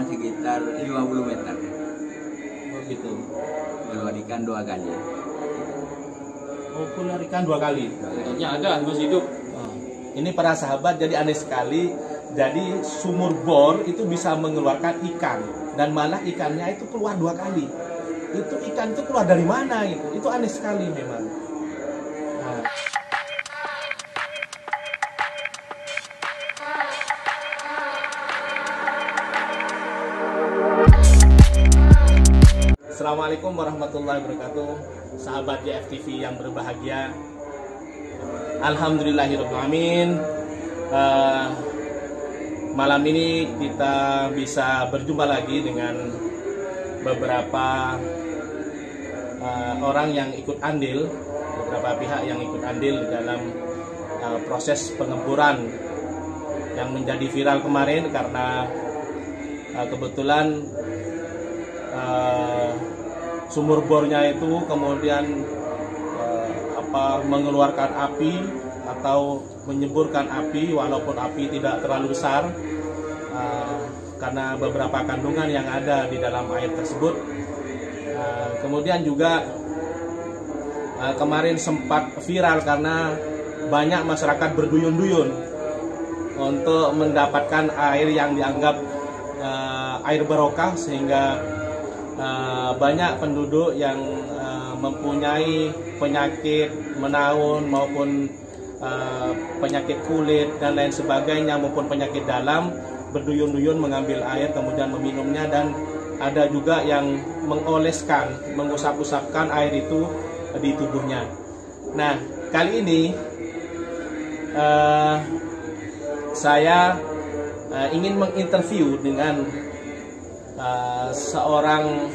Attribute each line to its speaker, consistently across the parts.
Speaker 1: kedalaman sekitar 50 meter.
Speaker 2: Oh gitu.
Speaker 1: Keluar ikan 2 kali.
Speaker 2: Oh, keluar ikan 2 kali.
Speaker 3: Ikannya ada, masih hidup.
Speaker 2: Oh. Ini para sahabat, jadi aneh sekali. Jadi sumur bor itu bisa mengeluarkan ikan, dan malah ikannya itu keluar 2 kali. Itu ikan itu keluar dari mana gitu? Itu aneh sekali memang. Nah. Assalamualaikum warahmatullahi wabarakatuh, sahabat JFTV yang berbahagia. Alhamdulillahirrahmanirrahim. Malam ini kita bisa berjumpa lagi dengan beberapa orang yang ikut andil, beberapa pihak yang ikut andil di dalam proses pengeboran yang menjadi viral kemarin karena kebetulan sumur bornya itu kemudian mengeluarkan api atau menyemburkan api, walaupun api tidak terlalu besar karena beberapa kandungan yang ada di dalam air tersebut. Kemudian juga kemarin sempat viral karena banyak masyarakat berduyun-duyun untuk mendapatkan air yang dianggap air barokah, sehingga banyak penduduk yang mempunyai penyakit menaun maupun penyakit kulit dan lain sebagainya maupun penyakit dalam berduyun-duyun mengambil air kemudian meminumnya, dan ada juga yang mengoleskan, mengusap-usapkan air itu di tubuhnya. Nah, kali ini saya ingin menginterview dengan seorang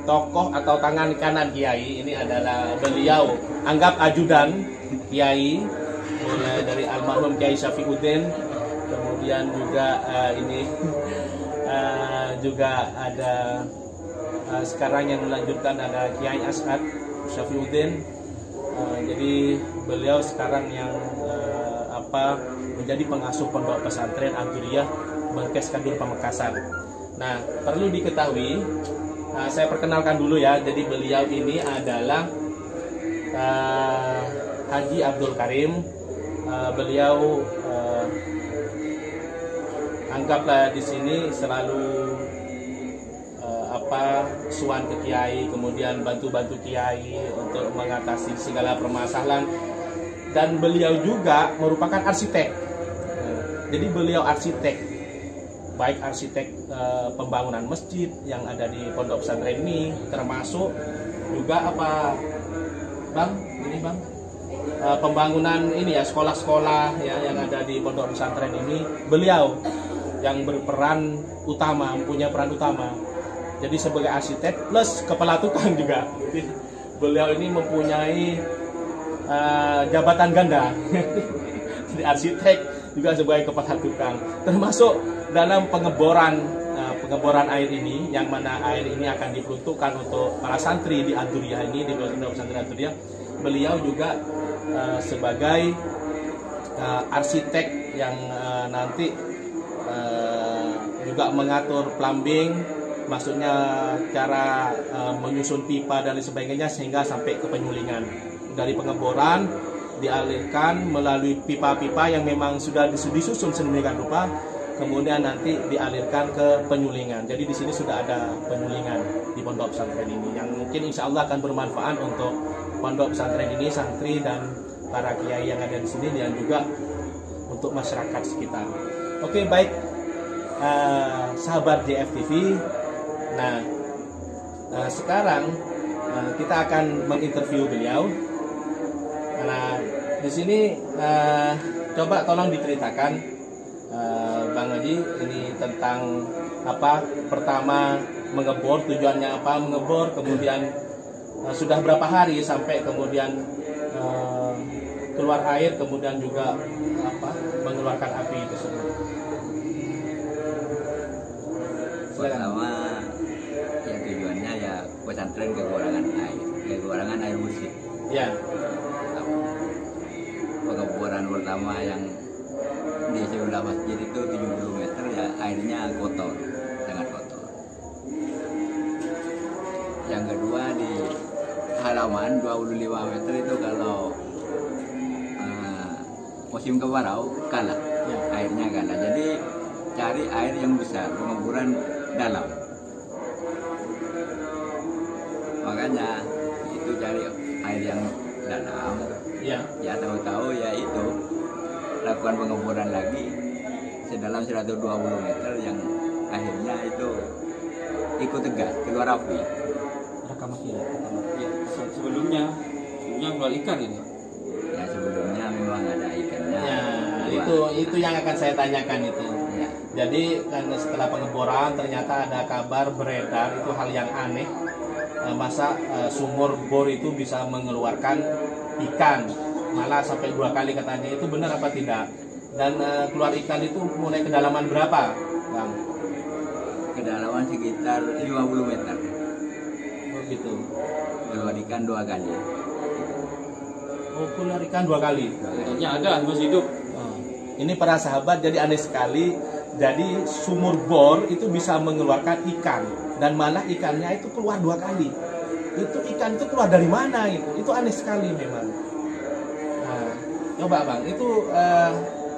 Speaker 2: tokoh atau tangan kanan Kiai. Ini adalah beliau, anggap ajudan Kiai, mulai dari almarhum Kiai Syafiuddin, kemudian juga ini juga ada sekarang yang melanjutkan ada Kiai As'ad Syafiuddin. Jadi beliau sekarang yang menjadi pengasuh pondok pesantren Aduriyah Menkes Kandur Pamekasan. Nah, perlu diketahui, saya perkenalkan dulu ya. Jadi beliau ini adalah Haji Abdul Karim. Beliau anggaplah di sini selalu suan ke Kiai, kemudian bantu-bantu Kiai untuk mengatasi segala permasalahan. Dan beliau juga merupakan arsitek. Jadi beliau arsitek, baik arsitek pembangunan masjid yang ada di pondok pesantren ini, termasuk juga pembangunan ini ya, sekolah-sekolah ya yang ada di pondok pesantren ini, beliau yang berperan utama, mempunyai peran utama. Jadi sebagai arsitek plus kepala tukang juga. Jadi beliau ini mempunyai jabatan ganda. Jadi arsitek juga sebagai kepala tukang, termasuk dalam pengeboran air ini, yang mana air ini akan diperuntukkan untuk para santri di Aduriyah ini, di pondok pesantren Aduriyah. Beliau juga sebagai arsitek yang nanti juga mengatur plumbing, maksudnya cara menyusun pipa dan lain sebagainya, sehingga sampai ke penyulingan. Dari pengeboran dialirkan melalui pipa-pipa yang memang sudah disusun sedemikian rupa, kemudian nanti dialirkan ke penyulingan. Jadi di sini sudah ada penyulingan di pondok pesantren ini, yang mungkin insya Allah akan bermanfaat untuk pondok pesantren ini, santri dan para kiai yang ada di sini, dan juga untuk masyarakat sekitar. Oke, baik, sahabat JFTV. Nah, sekarang kita akan menginterview beliau. Nah, di sini coba tolong diceritakan, Bang Haji, ini tentang pertama mengebor, tujuannya apa mengebor, kemudian sudah berapa hari sampai kemudian keluar air, kemudian juga mengeluarkan api tersebut.
Speaker 1: Pertama ya tujuannya ya pesantren kekurangan air bersih.
Speaker 2: Ya.
Speaker 1: Pengeboran pertama yang di sebelah masjid itu 70 meter ya Yang kedua di halaman 25 meter itu kalau musim kemarau kalah, airnya kalah. Jadi cari air yang besar, pengukuran dalam. Makanya itu cari air yang dalam. Ya tahu-tahu ya itu lakukan pengukuran lagi sedalam 120 meter yang akhirnya itu ikut tegas keluar api.
Speaker 3: Ya, sebelumnya keluar ikan ini.
Speaker 1: Ya sebelumnya memang ada ikannya.
Speaker 2: Ya, itu yang akan saya tanyakan itu.
Speaker 1: Ya.
Speaker 2: Jadi kan setelah pengeboran ternyata ada kabar beredar, itu hal yang aneh. Masa sumur bor itu bisa mengeluarkan ikan, malah sampai 2 kali katanya. Itu benar apa tidak? Dan keluar ikan itu mulai kedalaman berapa, Bang?
Speaker 1: Kedalaman sekitar 50 meter.
Speaker 2: Begitu.
Speaker 1: Keluar ikan 2 kali.
Speaker 2: Oh, keluar ikan 2 kali.
Speaker 3: Contohnya ada masih hidup.
Speaker 2: Ini para sahabat, jadi aneh sekali. Jadi sumur bor itu bisa mengeluarkan ikan, dan malah ikannya itu keluar 2 kali. Itu ikan itu keluar dari mana gitu? Itu aneh sekali memang. Nah, coba Bang, itu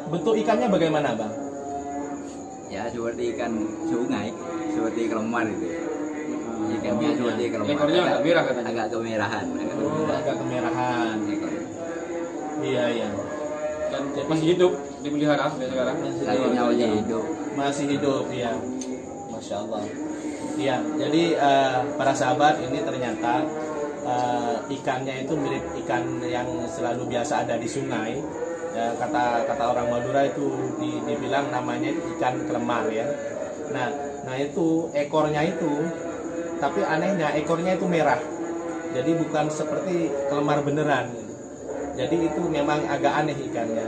Speaker 2: bentuk ikannya bagaimana Bang?
Speaker 1: Ya seperti ikan sungai, seperti kelemar itu. Ikannya seperti kelemar.
Speaker 3: Ekornya agak merah katanya.
Speaker 1: Agak kemerahan.
Speaker 2: Oh, agak kemerahan.
Speaker 1: Ekornya.
Speaker 2: Iya.
Speaker 3: Dan masih hidup, dipelihara sampai sekarang.
Speaker 1: Lagi nyawanya hidup.
Speaker 2: Masih hidup, ya. Masya Allah. Iya, jadi para sahabat, ini ternyata ikannya itu mirip ikan yang selalu biasa ada di sungai. Ya, kata orang Madura itu dibilang namanya ikan kelemar ya. Nah itu ekornya itu, tapi anehnya ekornya itu merah. Jadi bukan seperti kelemar beneran. Jadi itu memang agak aneh ikannya.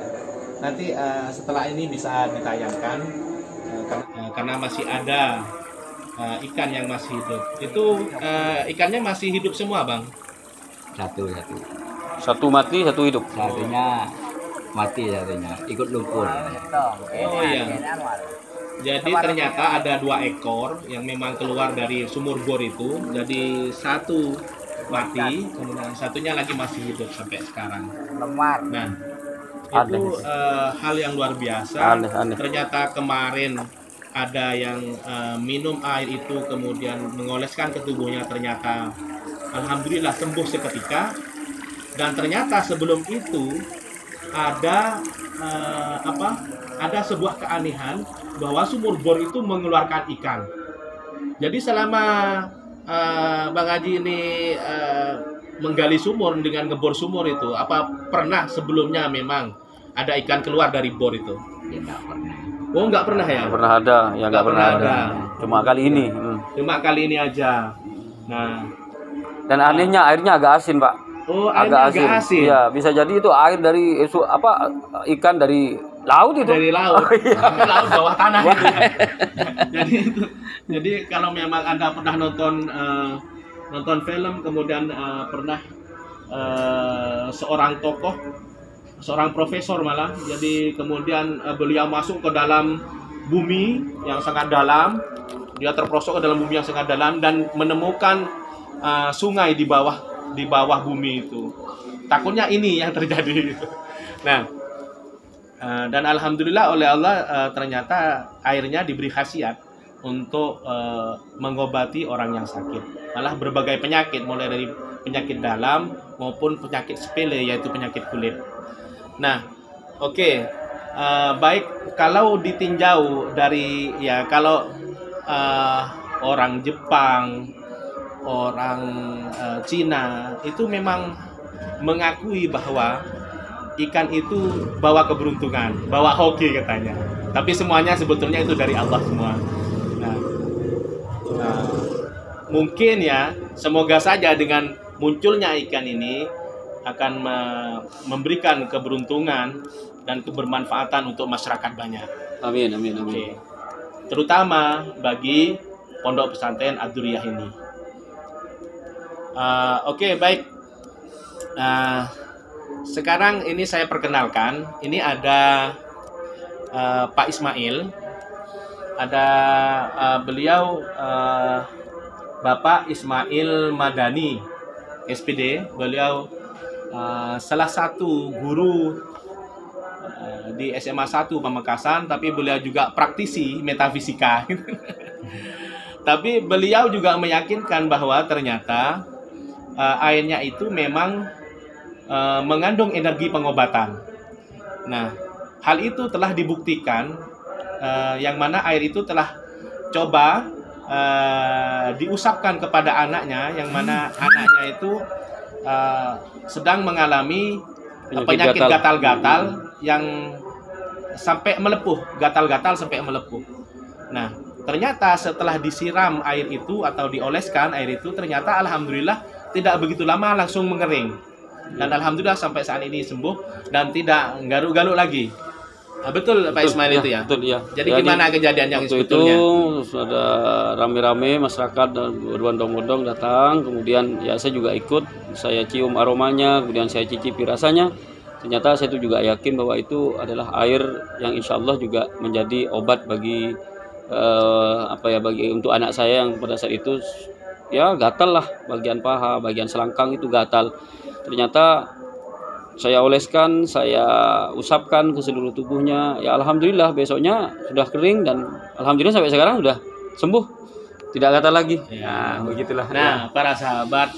Speaker 2: Nanti setelah ini bisa ditayangkan karena masih ada ikan yang masih hidup. Itu ikannya masih hidup semua, Bang?
Speaker 1: Satu.
Speaker 3: Satu mati, satu hidup.
Speaker 1: Satunya mati, satunya ikut lumpur.
Speaker 2: Oh iya. Jadi ternyata ada 2 ekor yang memang keluar dari sumur bor itu. Jadi satu mati, kemudian satunya lagi masih hidup sampai sekarang.
Speaker 1: Lemar.
Speaker 2: Nah,
Speaker 3: Aneh.
Speaker 2: itu hal yang luar biasa.
Speaker 3: Aneh.
Speaker 2: Ternyata kemarin ada yang minum air itu kemudian mengoleskan ke tubuhnya, ternyata alhamdulillah sembuh seketika. Dan ternyata sebelum itu ada ada sebuah keanehan bahwa sumur bor itu mengeluarkan ikan. Jadi selama Bang Haji ini menggali sumur dengan ngebor sumur itu, apa pernah sebelumnya memang ada ikan keluar dari bor itu?
Speaker 1: Ya enggak pernah.
Speaker 2: Oh, nggak pernah ya?
Speaker 3: Nggak pernah ada, ya nggak pernah ada. Cuma kali ini.
Speaker 2: Cuma kali ini aja. Nah,
Speaker 3: Dan anehnya airnya agak asin, Pak.
Speaker 2: oh, airnya agak asin.
Speaker 3: Iya, bisa jadi itu air dari ikan dari laut itu.
Speaker 2: Dari laut.
Speaker 3: Oh, iya.
Speaker 2: Laut bawah tanah itu. Jadi kalau memang Anda pernah nonton film, kemudian pernah seorang tokoh, seorang profesor malah, jadi kemudian beliau masuk ke dalam bumi yang sangat dalam, dia terperosok ke dalam bumi yang sangat dalam dan menemukan sungai di bawah bumi itu. Takutnya ini yang terjadi. Nah, dan alhamdulillah oleh Allah ternyata airnya diberi khasiat untuk mengobati orang yang sakit. Malah berbagai penyakit, mulai dari penyakit dalam maupun penyakit sepele, yaitu penyakit kulit. Nah, oke. Baik, kalau ditinjau dari kalau orang Jepang, orang Cina itu memang mengakui bahwa ikan itu bawa keberuntungan, bawa hoki katanya. Tapi semuanya sebetulnya itu dari Allah semua. Nah, mungkin ya, semoga saja dengan munculnya ikan ini akan memberikan keberuntungan dan kebermanfaatan untuk masyarakat banyak.
Speaker 3: Amin.
Speaker 2: Oke. Terutama bagi Pondok Pesantren Ad-Duriyah ini. Oke, baik. Sekarang ini saya perkenalkan. Ini ada Pak Ismail. Ada beliau Bapak Ismail Madani, SPD. Beliau salah satu guru di SMA 1 Pamekasan, tapi beliau juga praktisi metafisika. Tapi beliau juga meyakinkan bahwa ternyata airnya itu memang mengandung energi pengobatan. Nah, hal itu telah dibuktikan, yang mana air itu telah coba diusapkan kepada anaknya, yang mana anaknya itu sedang mengalami penyakit gatal-gatal yang sampai melepuh, gatal-gatal sampai melepuh. Nah, ternyata setelah disiram air itu atau dioleskan air itu, ternyata alhamdulillah tidak begitu lama langsung mengering. Dan alhamdulillah sampai saat ini sembuh dan tidak garuk-garuk lagi. Nah, betul Pak Ismail itu ya?
Speaker 3: Betul, ya.
Speaker 2: Jadi gimana kejadian yang sebetulnya?
Speaker 3: Itu sudah rame-rame masyarakat dan berbondong-bondong datang, kemudian ya saya juga ikut, saya cium aromanya, kemudian saya cicipi rasanya. Ternyata saya itu juga yakin bahwa itu adalah air yang insya Allah juga menjadi obat bagi bagi untuk anak saya yang pada saat itu ya gatal lah, bagian paha, bagian selangkang itu gatal. Ternyata saya oleskan, saya usapkan ke seluruh tubuhnya. Ya alhamdulillah besoknya sudah kering dan alhamdulillah sampai sekarang sudah sembuh, tidak gatal lagi.
Speaker 2: Ya,
Speaker 3: begitulah.
Speaker 2: Nah, para sahabat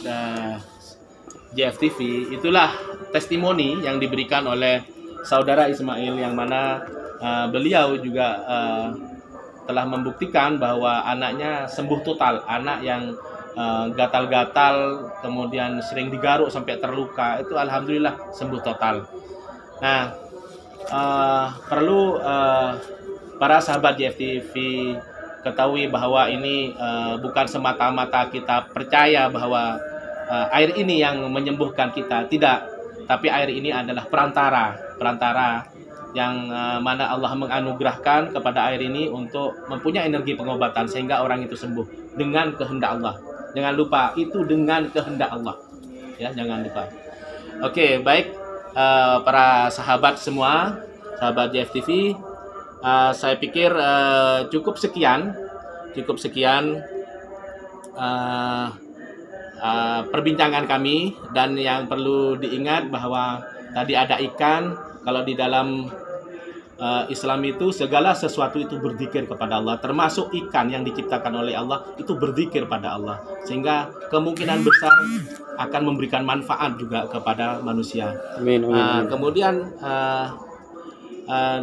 Speaker 2: JFTV, itulah testimoni yang diberikan oleh saudara Ismail, yang mana beliau juga telah membuktikan bahwa anaknya sembuh total. Anak yang gatal-gatal, kemudian sering digaruk sampai terluka, itu alhamdulillah sembuh total. Nah, perlu para sahabat JFTV ketahui bahwa ini bukan semata-mata kita percaya bahwa air ini yang menyembuhkan kita, tidak. Tapi air ini adalah perantara yang mana Allah menganugerahkan kepada air ini untuk mempunyai energi pengobatan sehingga orang itu sembuh dengan kehendak Allah. Jangan lupa, itu dengan kehendak Allah. Ya, jangan lupa. Oke, baik para sahabat semua, sahabat JFTV, saya pikir cukup sekian perbincangan kami. Dan yang perlu diingat bahwa tadi ada ikan. Kalau di dalam Islam itu segala sesuatu itu berzikir kepada Allah, termasuk ikan yang diciptakan oleh Allah itu berzikir pada Allah, sehingga kemungkinan besar akan memberikan manfaat juga kepada manusia.
Speaker 3: Amin, amin.
Speaker 2: Kemudian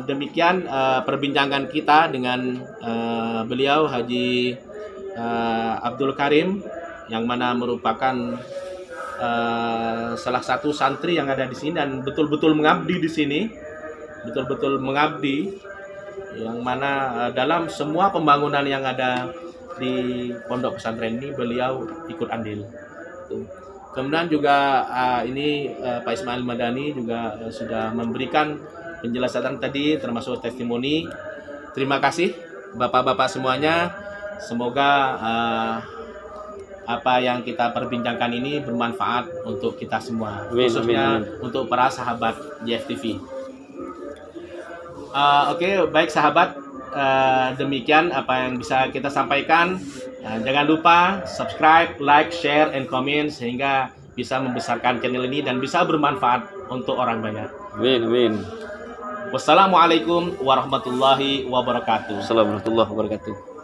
Speaker 2: demikian perbincangan kita dengan beliau Haji Abdul Karim, yang mana merupakan salah satu santri yang ada di sini dan betul-betul mengabdi di sini. Betul-betul mengabdi, yang mana dalam semua pembangunan yang ada di pondok pesantren ini beliau ikut andil. Kemudian juga ini Pak Ismail Madani juga sudah memberikan penjelasan tadi, termasuk testimoni. Terima kasih Bapak-bapak semuanya. Semoga apa yang kita perbincangkan ini bermanfaat untuk kita semua, khususnya untuk para sahabat JFTV. Oke, baik sahabat, demikian apa yang bisa kita sampaikan. Jangan lupa subscribe, like, share, and comment sehingga bisa membesarkan channel ini dan bisa bermanfaat untuk orang banyak.
Speaker 3: Amin, amin.
Speaker 2: Wassalamualaikum warahmatullahi wabarakatuh.
Speaker 3: Assalamualaikum warahmatullahi wabarakatuh.